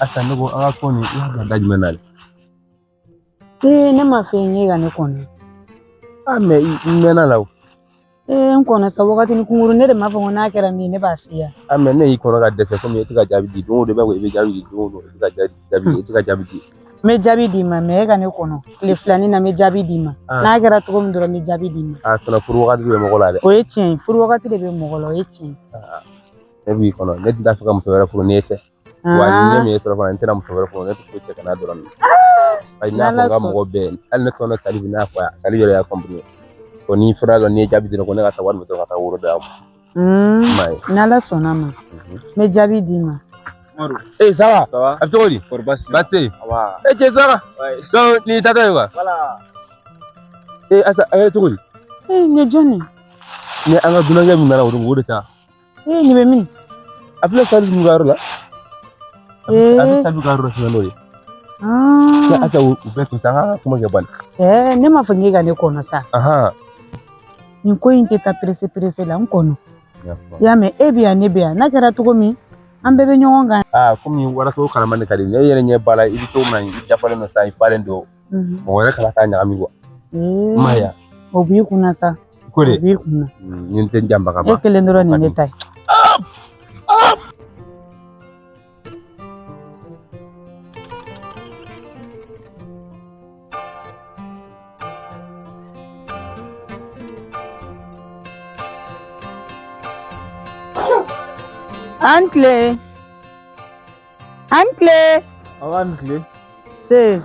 asa ne ko an ka ko ni ya ga daji menal ne ma fe nye ga ne kono me menala n kono sa wakati ni kunguru ne de ma fa na kera mi ne ba siya me ne yi kono ga dese ko mi tika jabi di don do be ko be jabi di don do tika jabi di me jabi di ma me ga ne kono le flani na me jabi di ma na kera to ko mi do me jabi di ma sana furu wakati be mo ko la de o ye tien furu wakati de be mo ko la o ye tien ne bi kono ne tinda so kam so wera furu ne te wa ni me so fa ntena mo so wera furu ne to ce kana do ran ay na ko ga mo be al ne kono tali na fa tali yore ya company ko ni fura lo ni jabi di ko ne ga ta war mo to ga ta wuro da mai nala sona ma me jabi di ma ça va Abdoli Basi wa ça va donc ni tata yo voilà asa Abdoli ne joni ni anga dunanga mi nala wudo ta ni be min apla salu mu garo la apla salu garo la sino ni ya asa u be to tanga kuma ke ban ne ma fa ngi ga ne kono sa aha ni ko yin ta presse la nkono ya me ebia ne bia na kera to ko mi an bebe nyongo ga comme wara so kala man kadi ne yere nye bala ibi to man japale no sai palen do mo wara kala ta nyami go maya obi kuna sa ko de obi kuna ni ten jamba ka ba ekele ndoro ni netai Ancle. Ancle. Sí.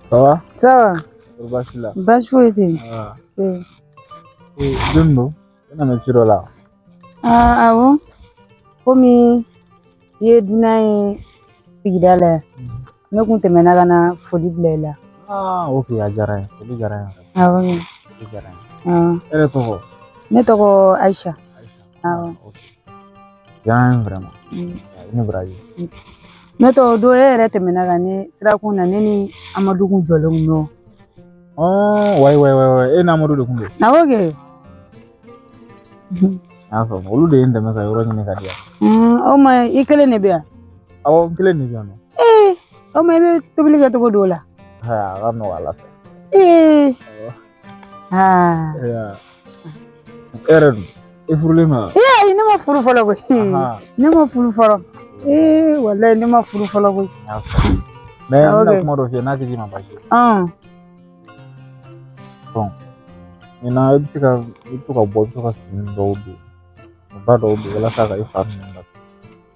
Ça va? Ça va. Basi la. Basi foyete. Sí. Dumbo. Ina me tiro la. Awo. Komi ye dunai sigida la. Ne kun tɛmɛna ka na foli bila i la. Ok, a diyara n ye. Foli diyara n ye. Awɔ. Foli diyara n ye. E de tɔgɔ? Ne tɔgɔ Aisha. Awɔ. Diyara n ye vraiment. Ne baraji. Ne tɔgɔ don e yɛrɛ tɛmɛna ka ne sirakun na ne ni Amadu kun jɔlen kun don. Wayi. E ni Amadu de kun don? Awɔ kɛ. N'a faamu. Olu de ye n dɛmɛ ka yɔrɔ ɲini ka di yan. O ma i kelen de bɛ yan? Awɔ, n kelen de bɛ yan nɔ. O ma i bɛ tobili kɛ cogo dɔw la? A ka nɔgɔ Ala fɛ. E yɛrɛ dun? I furulen ma? Ne ma furu fɔlɔ koyi. Ne ma furu fɔlɔ. Walayi ne ma furu fɔlɔ koyi. Mais n bɛna kuma dɔ f'i ye n'a tɛ k'i ma basi ye. Bon, maintenant i bɛ se ka to ka bɔ i bɛ to ka fini dɔw don, ba dɔw don walasa ka i fa ninnu datugu.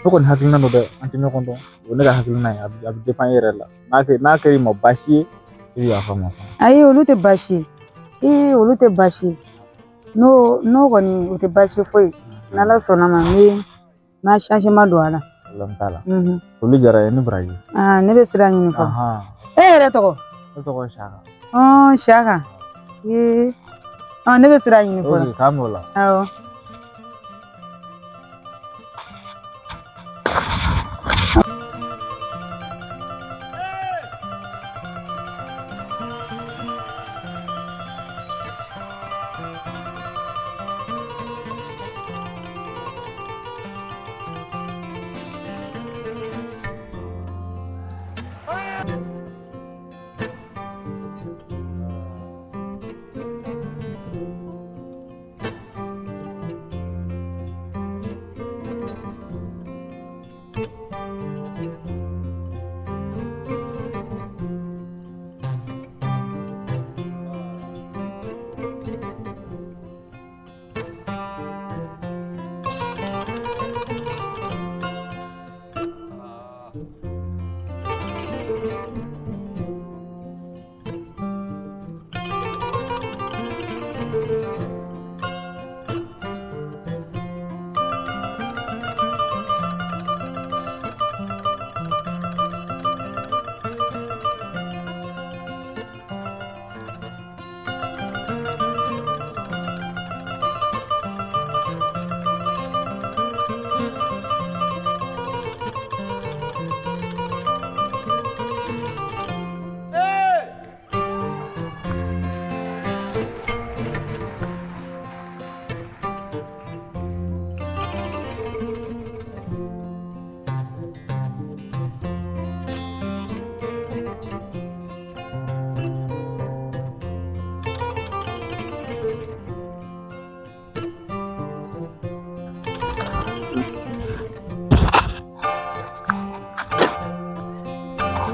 Ne kɔni hakilina don dɛ, an tɛ ɲɔgɔn dɔn. O ne ka hakilina ye, a bɛ dépend e yɛrɛ la. N'a kɛra i ma baasi ye, i bɛ yafa n ma. Ayi olu tɛ baasi ye. Olu tɛ baasi ye. N'o kɔni o tɛ baasi foyi. N'Ala sɔnna ma n bɛ changement don a la. Problème t'a la. Foli diyara n ye, ne baraji. Ne bɛ sira ɲini fɔlɔ. E yɛrɛ tɔgɔ? Ne tɔgɔ Saka. Saka. Ne bɛ sira ɲini fɔlɔ. Ok, k'an b'o la. Awɔ.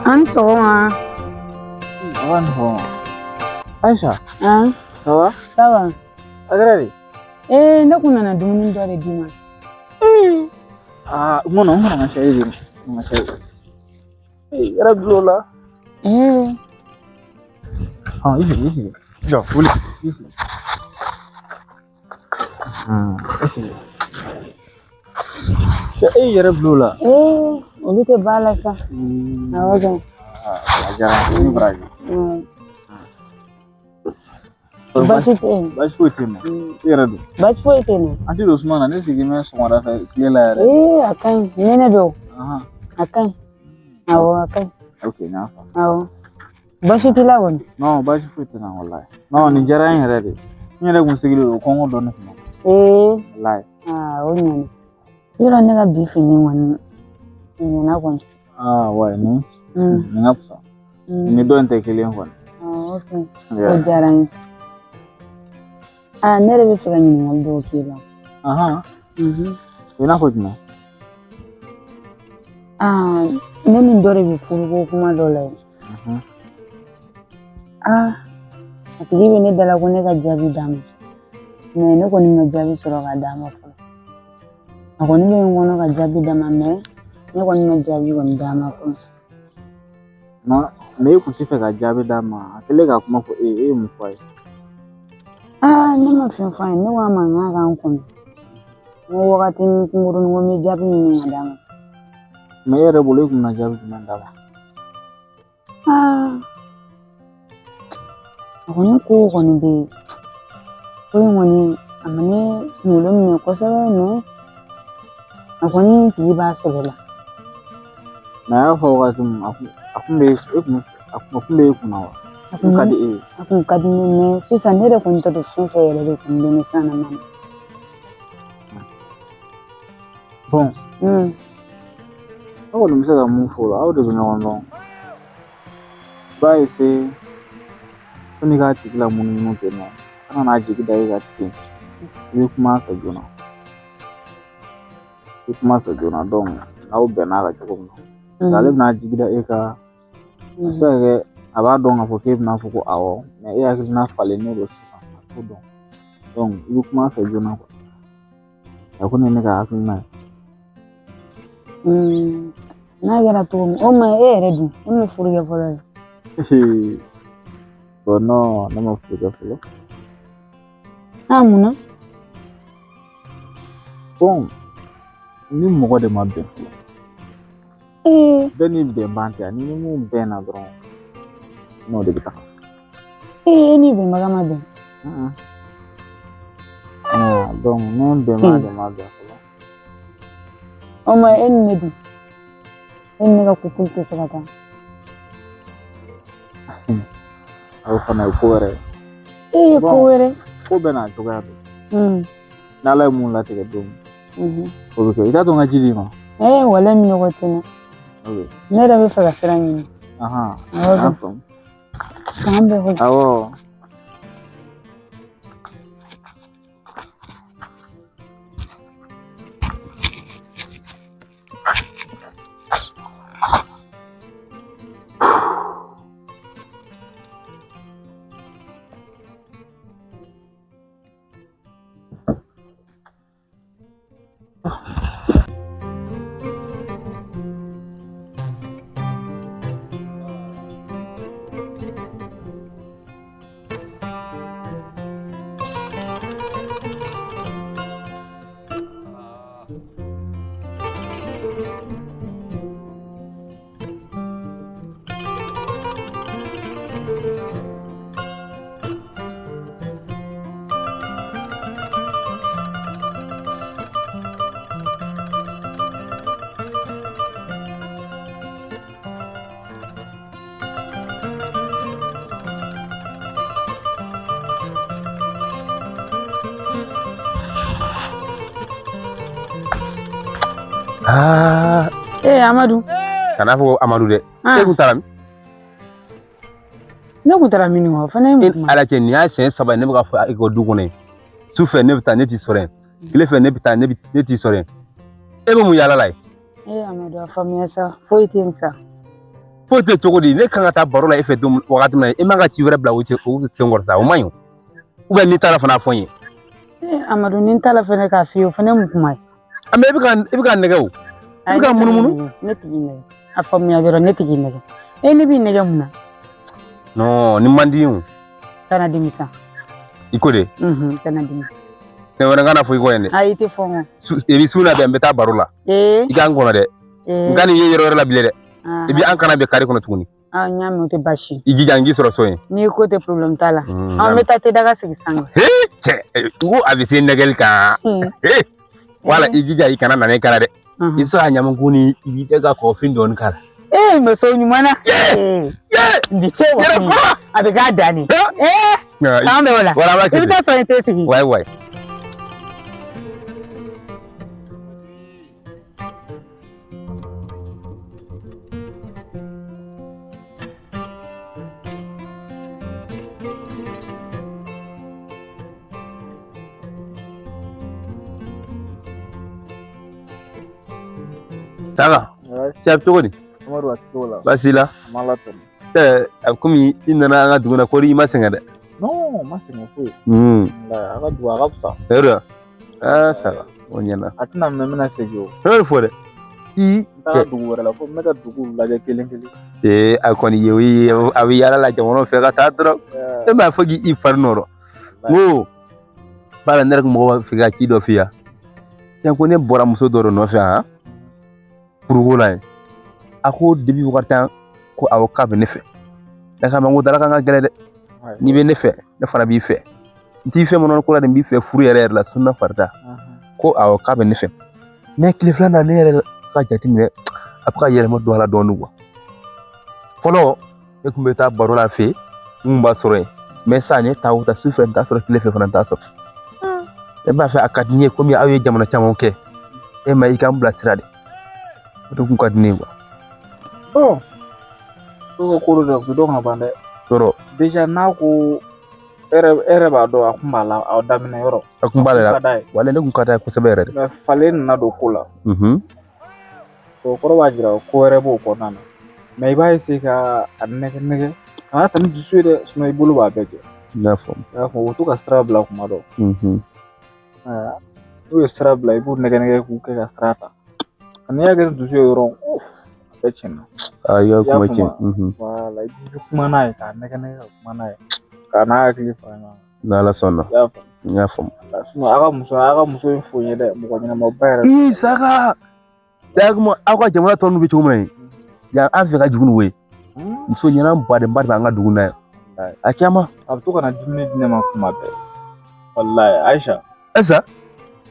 An sɔgɔma. Awan ho. Aisha, Ah, ça va? ça va. Agradi? Ne kun nana dumuni dɔ de d'i ma. Ah, ngono nga shayi. Nga shayi. Yara blola. Ah, isi. Jo, uli. Isi. Isi. Shayi yara blola. Olu tɛ ba la sa. Awɔ kɛ. Ajara ni braji. Baasi tɛ yen. Baasi foyi tɛ yen nɔ. I yɛrɛ don. Baasi foyi tɛ yen nɔ. An tɛ don suma na ne sigilen bɛ sɔgɔmada fɛ tile la yɛrɛ. A ka ɲi. Nɛnɛ bɛ o. A ka ɲi. Awɔ, a ka ɲi. Ok, n y'a faamu. Awɔ. Baasi t'i la kɔni. Non, baasi foyi tɛ na walayi. Non, nin diyara n yɛrɛ de. N yɛrɛ kun sigilen don kɔngɔ dɔɔni kun bɛ. Walayi. O ɲɛna. Yɔrɔ ne ka bi fini kɔni ɲɛna kɔni. Wa nin ka fisa. Ni dɔ in tɛ kelen kɔni. Ok. O diyara n ye. Ne yɛrɛ bɛ fɛ ka ɲininkali dɔw k'i la. I n'a fɔ jumɛn? Ne ni dɔ de bɛ furuko kuma dɔ la yen. A tigi bɛ ne dala ko ne ka jaabi d'a ma. Mais ne kɔni ma jaabi sɔrɔ ka d'a ma fɔlɔ. A kɔni bɛ n kɔnɔ ka jaabi d'a ma mais ne kɔni ma jaabi kɔni d'a ma fɔlɔ. Mais e kun tɛ fɛ ka jaabi d'a ma a kɛlen ka kuma fɔ e ye mun fɔ a ye? Ne ma fɛn fɔ a ye, ne ko a ma n k'a k'an kɔnɔ. N ko wagatinin kunkurunin ko n bɛ jaabi ɲini ka d'a ma. Mais e yɛrɛ bolo e kun bɛna jaabi jumɛn d'a ma? A kɔni ko kɔni bɛ yen. Ko in kɔni a ma ne kunkolo minɛ kosɛbɛ mais a kɔni tigi b'a sɛbɛ la. Mais a y'a fɔ wagati min a kun bɛ e kunna wa? A kun ka di e ye? A kun ka di ne mais sisan ne yɛrɛ kɔni tɛ don fɛn fɛn yɛrɛ de kɔni bɛ ne san na ma. Bon. Aw kɔni bɛ se ka mun fɔ o la aw de bɛ ɲɔgɔn dɔn. I b'a essayer sani k'a tigi la munumunu ten nɔ. Kana n'a jigi da e ka ten. I bɛ kuma a fɛ joona. Donc n'aw bɛnna ka cogo min na. Ale bɛna jigi da e kan. A bɛ se ka kɛ a b'a dɔn k'a fɔ k'e bɛna fɔ ko awɔ mais e hakilina falennen don sisan a t'o dɔn. Donc i bɛ kuma a fɛ joona quoi. A kɔni ye ne ka hakilina ye. N'a kɛra cogo min o ma e yɛrɛ dun e ma furu kɛ fɔlɔ ye. Bon non ne ma furu kɛ fɔlɔ. Mun na? Bon ni mɔgɔ de ma bɛn fɔlɔ. Bɛɛ ni bɛnban tɛ ni mun bɛnna dɔrɔn n'o de bɛ taga. E ni bɛnbaga ma bɛn. Donc ni bɛnba de ma bɛn fɔlɔ. O ma e ni ne dun e ni ne ka couple tɛ se ka taa. O fana ye ko wɛrɛ ye. Ko wɛrɛ. Ko bɛɛ n'a cogoya don. N'Ala ye mun latigɛ don min o bɛ kɛ. I t'a dɔn n ka ji d'i ma. Walayi min nɔgɔ tɛ n na. Ne yɛrɛ bɛ fɛ ka sira ɲini. N y'a faamu. K'an bɛɛ fɔ. Awɔ. Amadou. Kana fɔ Amadou dɛ. E kun taara min? Ne kun taara min kɔ fana ye mun? Ala cɛ nin y'a siɲɛ 3 ne bɛ ka fɔ e ka du kɔnɔ yen. Sufɛ ne bɛ taa ne t'i sɔrɔ yen. Tile fɛ ne bɛ taa ne t'i sɔrɔ yen. E bɛ mun yaala la yen? Amadou a faamuya sa foyi tɛ yen sa. Faut te togodi ne kan ka taa baro la e fɛ dum wagati min na e man ka ci wɛrɛ bila o senkɔrɔ sa o man ɲi ou bien n'i taara fana fɔ n ye Amadu ni tala fɛnɛ k'a f'i ye o fɛnɛ mun kuma ye mais i bɛ ka nɛgɛ o i bɛ ka munumunu ne tigi nɛgɛ a faamuya dɔrɔn ne tigi nɛgɛ ne b'i nɛgɛ mun na non ni man di o kana dimisa i ko de kana dimisa ne wɛrɛ kana fɔ i kɔ yen dɛ ayi tɛ fɔ i bɛ su labɛn n bɛ taa baro la i k'an kɔnɔ dɛ n ka nin ye yɔrɔ wɛrɛ la bilen dɛ i bɛ an kana bɛn kari kɔnɔ tuguni n y'a mɛn o tɛ baasi i jija n k'i sɔrɔ so yen n'i ko tɛ problème t'a la an bɛ taa tɛ daga sigi sange cɛ ko a bɛ se nɛgɛli kan wala i jija i kana na ne kala dɛ i bɛ se ka ɲamanku ni i b'i tɛ ka kɔfin dɔɔni k'a la muso ɲuman na bi se a bɛ k'a danni k'an bɛ o la i bɛ taa sɔrɔ i tɛ sigi wayi Saga, siap cogo di? Amadu atola. Basi la. Malato. Komi i nana an ka dugu la kɔri i ma sɛgɛn dɛ. Non, ma sɛgɛn foyi. An ka dugu a ka fisa. Hɛrɛ. Saga, o ɲɛna. A tɛna mɛn n bɛna segin o. Fɛn fɔ dɛ. N taara dugu wɛrɛ la ko n bɛ ka dugu lajɛ kelen. A kɔni ye o ye a bɛ yaala la jamana fɛ ka taa dɔrɔn. E m'a fɔ k'i fari nɔrɔ. N ko bala ne yɛrɛ kun mɔgɔ b'a fɛ ka ci dɔ f'i ye. Tiɲɛ ko ne bɔra muso dɔ nɔfɛ han. Furuko la yen a ko depuis wagati ko awɔ k'a bɛ ne fɛ ne k'a ma n ko dala kan ka gɛlɛn dɛ n'i bɛ ne fɛ ne fana b'i fɛ n t'i fɛ mɔnɔ ko la nin b'i fɛ furu yɛrɛ la sunna farida ko awɔ k'a bɛ ne fɛ mais tile filanan ne yɛrɛ ka jateminɛ a bɛ ka yɛlɛma don a la dɔɔnin quoi fɔlɔ ne tun bɛ taa baro la fɛ n b'a sɔrɔ yen mais sisan ne taa o taa su fɛ n t'a sɔrɔ tile fɛ fana n t'a sɔrɔ ne b'a fɛ a ka di n ye komi aw ye jamana caman kɛ e ma i k'an bilasira de o kun ka di ne ye quoi. So ko dɔ ko dɔn ka ban dɛ. Sɔrɔ. Déjà n'a ko yɛrɛ b'a dɔn a kun b'a la aw daminɛ yɔrɔ. A kun b'a la wala ne kun ka d'a ye kosɛbɛ yɛrɛ de. Mais falen nana don ko la. O kɔrɔ b'a jira ko wɛrɛ b'o kɔnɔna na. Mais i b'a essayer ka a nɛgɛ kana ta ni dusu ye dɛ sinon i bolo b'a bɛɛ jɛ. N'a fɔ. O to ka sira bila kuma dɔ. N'u ye sira bila i b'u nɛgɛ k'u kɛ ka sira ta. N'i y'a kɛ dusu ye dɔrɔn a bɛɛ tiɲɛna. I y'a kuma tiɲɛ. Voilà i bɛ kuma n'a ye k'a nɛgɛ ka kuma n'a ye k'a n'a hakili fara ɲɔgɔn kan. N'Ala sɔnna. N y'a faamu. Sinon a ka muso in fo n ye dɛ mɔgɔ ɲɛnamaba yɛrɛ. Saga aw ka jamana tɔ ninnu bɛ cogo min na yan an fɛ ka jugu n'o ye muso ɲɛna badenba de b'an ka dugu na yan a caman. A bɛ to ka na dumuni di ne ma kuma bɛɛ walayi Ayisa. Ayisa.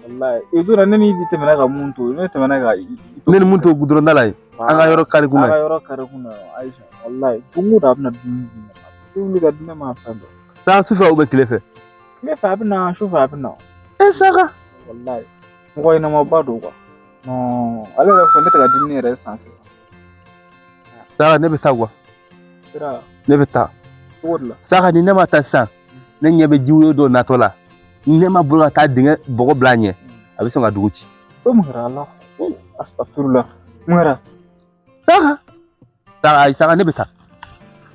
Wallahi i donna ne ni tɛmɛna ka mun to ne tɛmɛna ka ne ni mun to gudɔrɔn da la ye an ka yɔrɔ kari kunna an ka yɔrɔ kari kunna Ayisa wallahi don o don a bɛna dumuni di ne ma a bɛ wuli ka di ne ma fɛn dɔ taa su fɛ u bɛ tile fɛ tile fɛ a bɛ na su fɛ a bɛ na Saga wallahi mɔgɔ ɲɛnamaba don quoi non ale yɛrɛ fɛ ne tɛ ka dumuni yɛrɛ san sisan Saga ne bɛ taa quoi sira ne bɛ taa cogo de la Saga ni ne ma taa sisan ne ɲɛ bɛ jiwoyo dɔ natɔ la ne ma bolo ka taa dingɛ bɔgɔ bila a ɲɛ a bɛ sɔn ka dugu ci. Ko mun kɛra Ala astafurula mun kɛra Saga ne bɛ taa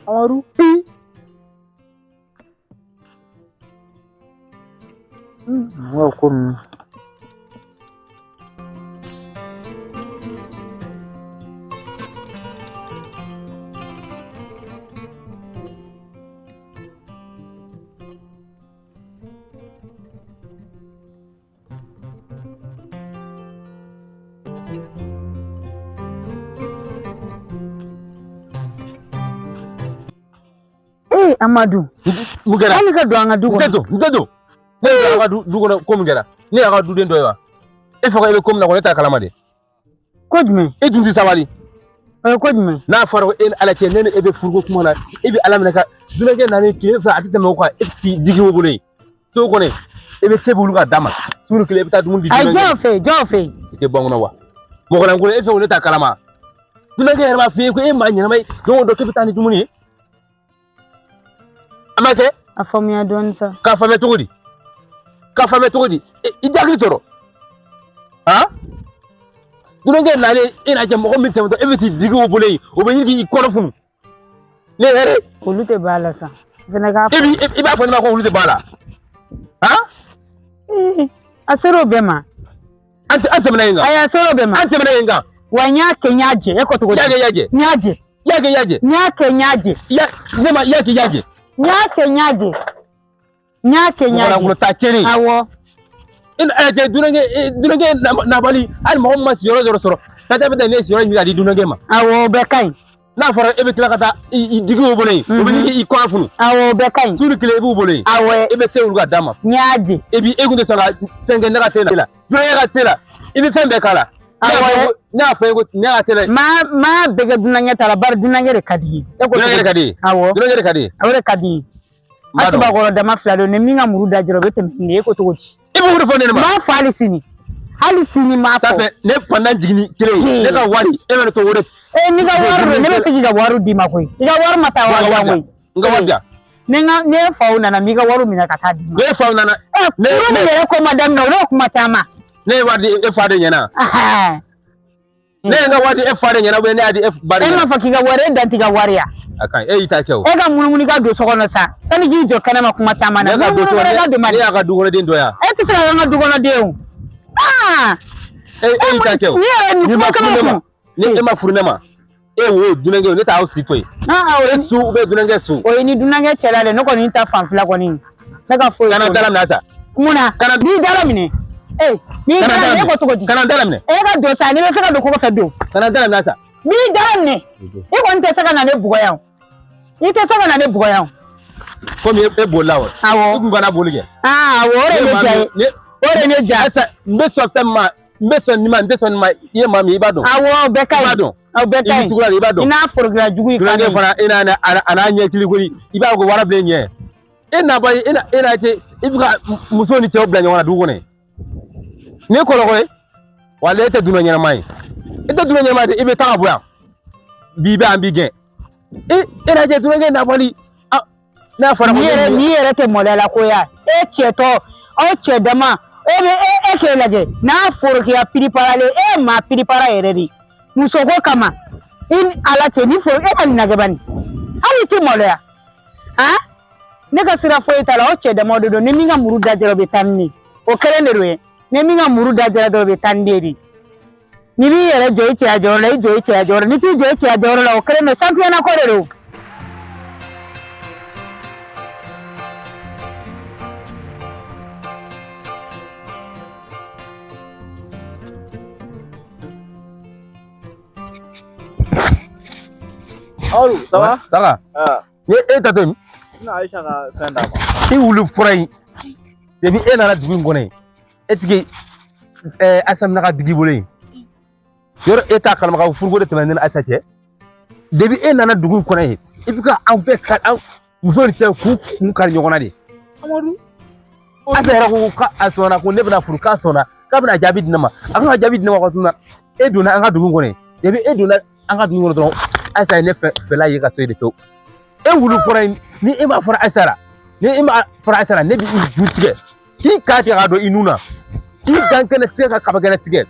Amadu n ka ko ninnu Amadu mun kɛra hali ka don an ka du kɔnɔ n tɛ don ne y'a ka du kɔnɔ ko mun kɛra ne y'a ka duden dɔ ye wa e fɛ e bɛ ko min na ko ne t'a kalama de ko jumɛn e dun tɛ sabali o ye ko jumɛn n'a fɔra e ni Ala cɛ ne ni e bɛ furuko kuma na e bɛ Ala minɛ ka dunankɛ nalen tile fila a tɛ tɛmɛ o kan e t'i digi o bolo yen so kɔni e bɛ se b'olu ka d'a ma suuru kelen e bɛ taa dumuni di ayi jɔn fɛ i tɛ bɔ n kɔnɔ wa mɔgɔ lankolon e fɛ ko ne t'a kalama dunankɛ yɛrɛ b'a f'i ye ko e maa ɲɛnama ye don o don k'e bɛ taa ni dumuni ye a ma kɛ a faamuya dɔɔnin sa k'a faamuya cogo di i tɛ hakili sɔrɔ dunankɛ nalen e n'a cɛ mɔgɔ min tɛmɛtɔ e bɛ t'i digi o bolo yen o bɛ ɲini k'i kɔnɔ funu ne yɛrɛ olu tɛ b'a la sa fɛnɛ k'a i b'a fɔ ne ma ko olu tɛ b'a la a ser'o bɛɛ ma an tɛmɛna yen kan a ser'o bɛɛ ma an tɛmɛna yen kan wa n y'a kɛ n y'a jɛ e ko cogo di y'a kɛ n y'a jɛ y'a kɛ y'a jɛ n y'a kɛ n y'a jɛ ne ma y'a kɛ y'a jɛ n y'a kɛ n y'a jɛ n y'a kɛ n y'a jɛ ta cɛnni awɔ cɛ dunankɛ nabali hali mɔgɔ min ma siyɔrɔ dɔrɔn sɔrɔ ka taa bɛ taa ne siyɔrɔ ɲini k'a di dunankɛ ma awɔ o bɛɛ ka ɲi n'a fɔra e bɛ tila ka taa i digi o bolo yen o bɛ ɲini k'i kɔnɔ funu awɔ o bɛɛ ka ɲi suuru kelen i b'u bolo yen awɔ e bɛ se olu ka d'a ma n y'a jɛ e kun tɛ sɔn ka fɛn kɛ ne ka te la dunankɛ ka te la i bɛ fɛn bɛɛ k'a la ne y'a fɔ e ko ne ka te la maa bɛɛ kɛ dunankɛ ta la bari dunankɛ de ka di ye dunankɛ de ka di ye awɔ dunankɛ de ka di ye o de ka di ye a tubakɔrɔ dama fila don ni min ka muru da jɔrɔ o bɛ tɛmɛ ni e ko cogo di i bɛ wuli fɔ ne ma m'a fɔ hali sini m'a fɔ sanfɛ ne pandan jigini kelen ne ka wari e bɛ ne to o de n'i ka wari don ne bɛ se k'i ka wari d'i ma koyi i ka wari ma taa wari jan koyi n ka wari jan ne faw nana n b'i ka wari minɛ ka taa d'i ma ne faw nana ne yɛrɛ ko ma daminɛ o y'o kuma caman ne ye wari di e fa de ɲɛna ne ye n ka wari di e fa de ɲɛna ou bien ne y'a di e ba de ɲɛna e m'a fɔ k'i ka wari e dan t'i ka wari ya a kaɲi e y'i ta kɛ o e ka munumunu ka don so kɔnɔ sa sani k'i jɔ kɛnɛma kuma caman na ne y'a ka dukɔnɔden dɔ yan e tɛ se ka kɛ n ka dukɔnɔden o e y'i ta kɛ o ni e ma furu ne ma e wo dunankɛ ne t'aw si to yen e su ou bien dunankɛ su o ye ni dunankɛ cɛla de ne kɔni ta fanfila kɔni ne ka foyi kana dala minɛ sa munna n'i dala minɛ n'i dala minɛ e ko cogo di kana dala minɛ e ka don sa n'i bɛ se ka don kɔfɛ don kana dala minɛ sa n'i dala minɛ e kɔni tɛ se ka na ne bugɔ yan i tɛ se ka na ne bugɔ yan komi e bolila wa awɔ i kun kana boli kɛ awɔ o de ye ne diya ye o de ye ne diya n bɛ sɔn fɛn min ma n bɛ sɔn nin ma n tɛ sɔn nin ma i ye maa min i b'a dɔn awɔ bɛɛ ka ɲi i b'a dɔn aw bɛɛ ka ɲi i bɛ tugu la i b'a dɔn i n'a forokira jugu ye dunankɛ fana e n'a ɲɛ kili koyi i b'a ko wara bilen ɲɛ e n'a ba e n'a cɛ i bɛ ka muso ni cɛw bila ɲɔgɔn na dugu kɔnɔ ni kɔlɔkɔ ye wala e tɛ dunan ɲɛnama ye e tɛ dunan ɲɛnama ye i bɛ taa ka bɔ yan bi bɛ an b'i gɛn e n'a cɛ dunankɛ nabali n'a fɔra n'i yɛrɛ tɛ mɔdɛla la ko ya e cɛtɔ aw cɛ dama e bɛ e k'e lajɛ n'a forokira piriparalen e maa piripara yɛrɛ de muso ko kama i ala cɛ ni foro e ka nin nagɛ bani hali tɛ mɔdɛya ne ka sira foyi t'a la aw cɛ dama de don ni min ka muru da jɛra o bɛ taa ni ne o kelen de don ye ni min ka muru da jɛra dɔrɔn o bɛ taa ni de ni b'i yɛrɛ jɔ i cɛya jɔyɔrɔ la i jɔ i cɛya jɔyɔrɔ ni t'i jɔ i cɛya jɔyɔrɔ la o kelen don sanfiyana ko de don. Alu, ça va? Ça va. Ni e ta to Ina Aisha ka fɛn d'a ma. I wulu fura in depuis e nana dugu in kɔnɔ yen e tigi Asam na ka digi bolo yen yɔrɔ e t'a kalama ka furuko de tɛmɛ ne ni Asa cɛ depuis e nana dugu in kɔnɔ yen i bɛ ka an bɛɛ ka an muso ni cɛ k'u kun kari ɲɔgɔn na de Amadu. Asa yɛrɛ ko k'a sɔnna ko ne bɛna furu k'a sɔnna k'a bɛna jaabi di ne ma a kan ka jaabi di ne ma waati min na e donna an ka dugu in kɔnɔ yen depuis e donna an ka dugu in kɔnɔ dɔrɔn Asa ye ne fɛla ye ka to yen de to e wulu fura in ni e ma fara Asa la ni e ma fara Asa la ne bɛ i ju tigɛ k'i k'a tigɛ k'a don i nun na k'i gan kɛnɛ tigɛ ka kaba kɛnɛ tigɛ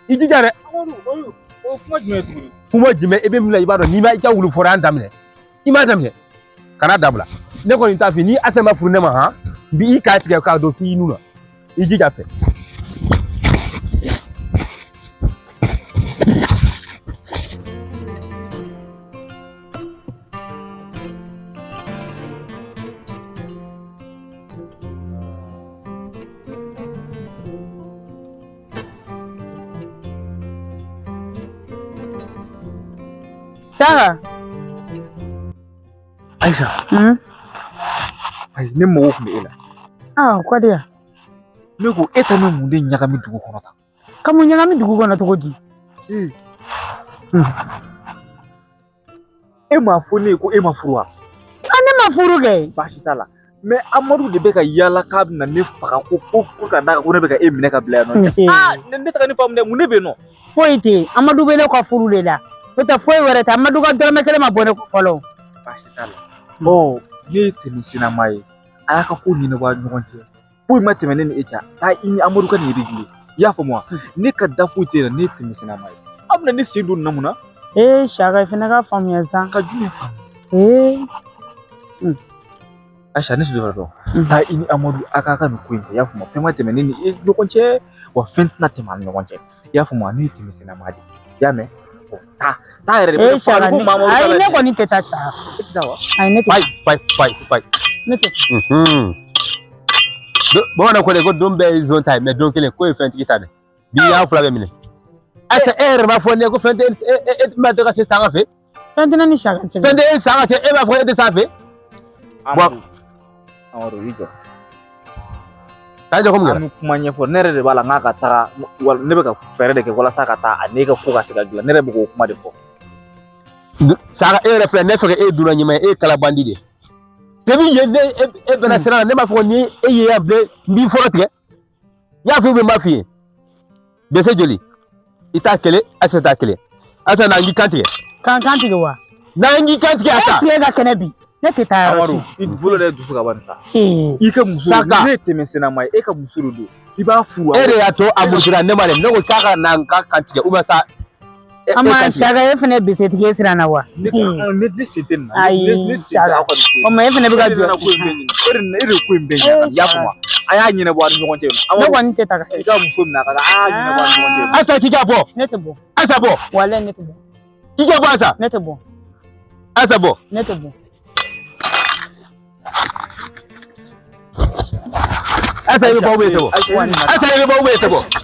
i jija dɛ. Amadu o kuma jumɛn ye tuguni. Kuma jumɛn e bɛ min na i b'a dɔn n'i ma i ka wulu fura daminɛ i m'a daminɛ kana dabila ne kɔni t'a fɛ ni Asa ma furu ne ma bi i k'a tigɛ k'a don f'i nun na i jija fɛ. Sara. Aisha. Ayi ne mago kun bɛ e la. Ko di yan. Ne ko e ta ne mun de ɲagami dugu kɔnɔ tan. Ka mun ɲagami dugu kɔnɔ cogo di? E m'a fɔ ne ye ko e ma furu wa? Ne ma furu kɛ. Baasi t'a la. Mais Amadu de bɛ ka yala k'a bɛna ne faga ko ka d'a kan ko ne bɛ ka e minɛ ka bila yan nɔ. Ne tɛ ka ne faamu dɛ mun de bɛ yen nɔ? Foyi tɛ Amadu bɛ ne ka furu de la. O tɛ foyi wɛrɛ tɛ Amadu ka dɔrɔmɛ kelen ma bɔ ne fɔlɔ. Baasi t'a la. Bon ne ye tɛmɛsenama ye a y'a ka ko ɲɛnabɔ a ni ɲɔgɔn cɛ foyi ma tɛmɛ ne ni e cɛ taa i ni Amadu ka nin réglé i y'a faamu wa ne ka da foyi tɛ ne tɛmɛsɛnna ma ye a bɛna ne sen don na mun na Saka i fana ka faamuya sa ka jumɛn faamu Aisha ne sudara dɔn taa i ni Amadu a k'a ka nin ko in kɛ i y'a faamu fɛn ma tɛmɛ ne ni e ɲɔgɔn cɛ wa fɛn tɛna tɛmɛ an ni ɲɔgɔn cɛ i y'a faamu ne ye tɛmɛsɛnna ma de i y'a mɛn taa yɛrɛ de bɛ fɔ a ko Mamadu ayi ne kɔni tɛ taa sa e tɛ taa wa ayi ne tɛ Pai. ne tɛ Bamanan ko de ko don bɛɛ ye zone ta ye mais don kelen ko ye fɛntigi ta dɛ bi y'an fila bɛɛ minɛ asa e yɛrɛ b'a fɔ ne ko fɛn tɛ e tun b'a dɔn ka se sanga fɛ fɛn tɛ ne ni Saka cɛ fɛn tɛ e sanga cɛ e b'a fɔ e tɛ sanga fɛ Amadu i jɔ k'a jɔ ko mun an bɛ kuma ɲɛfɔ ne yɛrɛ de b'a la n k'a ka taga ne bɛ ka fɛɛrɛ de kɛ walasa ka taa a ne ka ko ka se ka dilan ne yɛrɛ bɛ k'o kuma de fɔ sanga e yɛrɛ filɛ ne fɛ e donna ɲuman ye e kala bandi de depuis ye ne e bɛna siran ne b'a fɔ ni e ye ya bilen n b'i fɔlɔ tigɛ y'a fɔ n b'a f'i ye dɛsɛ joli i t'a kelen Asa t'a kelen Asa n'an k'i kan tigɛ kan tigɛ wa n'an k'i kan tigɛ Asa e ka kɛnɛ bi ne tɛ taa yɔrɔ Amadu i bolo de dusu ka bani sa i ka muso ne tɛmɛsɛnna ma ye e ka muso de don i b'a furu e de y'a to a murutira ne ma dɛ ne ko k'a ka n'an ka kan tigɛ ou bien sa ama Saka e fana bɛ setigi siran na wa ne se tɛ nin na ayi ne se tɛ aw ka nin ko ye o ma e fana bɛ ka jɔ e de ko in bɛ ɲɛ i y'a faamu a y'a ɲɛnabɔ a ni ɲɔgɔn cɛ ne kɔni tɛ taa i ka muso minɛ a ka a y'a ɲɛnabɔ a ni ɲɔgɔn cɛ Asa k'i ka bɔ ne tɛ bɔ Asa bɔ walahi ne tɛ bɔ k'i ka bɔ Asa ne tɛ bɔ Asa bɔ ne tɛ bɔ Asa i bɛ bɔ ou bien i tɛ bɔ Asa i bɛ bɔ ou bien i tɛ bɔ